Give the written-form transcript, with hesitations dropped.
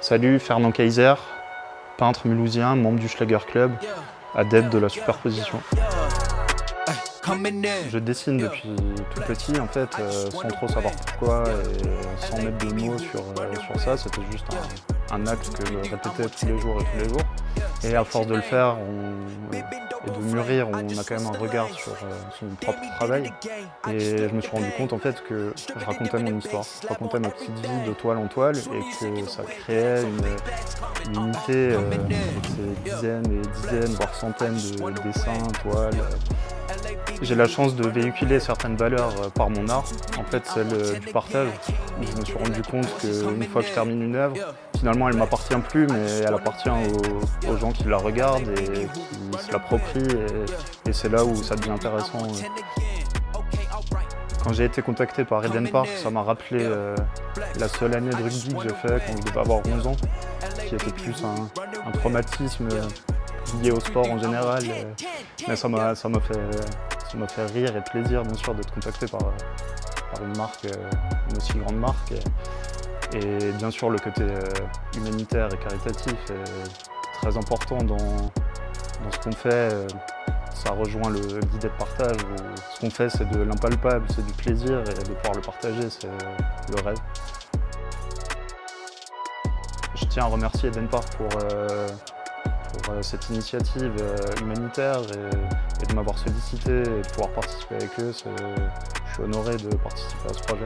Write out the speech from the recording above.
Salut, Fernand Kaiser, peintre mulhousien, membre du Schlager Club, adepte de la superposition. Je dessine depuis tout petit en fait, sans trop savoir pourquoi et sans mettre de mots sur ça. C'était juste un acte que je répétais tous les jours. Et à force de le faire et de mûrir, on a quand même un regard sur son propre travail. Et je me suis rendu compte en fait que je racontais mon histoire. Je racontais ma petite vie de toile en toile et que ça créait une unité avec ces dizaines et dizaines, voire centaines de dessins, toiles. J'ai la chance de véhiculer certaines valeurs par mon art, en fait celle du partage. Je me suis rendu compte qu'une fois que je termine une œuvre, finalement elle ne m'appartient plus, mais elle appartient aux gens qui la regardent et qui se l'approprient, et c'est là où ça devient intéressant. Quand j'ai été contacté par Eden Park, ça m'a rappelé la seule année de rugby que j'ai fait quand je devais avoir 11 ans, qui était plus un traumatisme lié au sport en général, mais ça m'a fait rire et plaisir bien sûr d'être contacté par une marque, une aussi grande marque. Et bien sûr le côté humanitaire et caritatif est très important dans ce qu'on fait. Ça rejoint l'idée de partage où ce qu'on fait c'est de l'impalpable, c'est du plaisir, et de pouvoir le partager c'est le rêve. Je tiens à remercier Eden Park pour cette initiative humanitaire et de m'avoir sollicité et de pouvoir participer avec eux. Je suis honoré de participer à ce projet.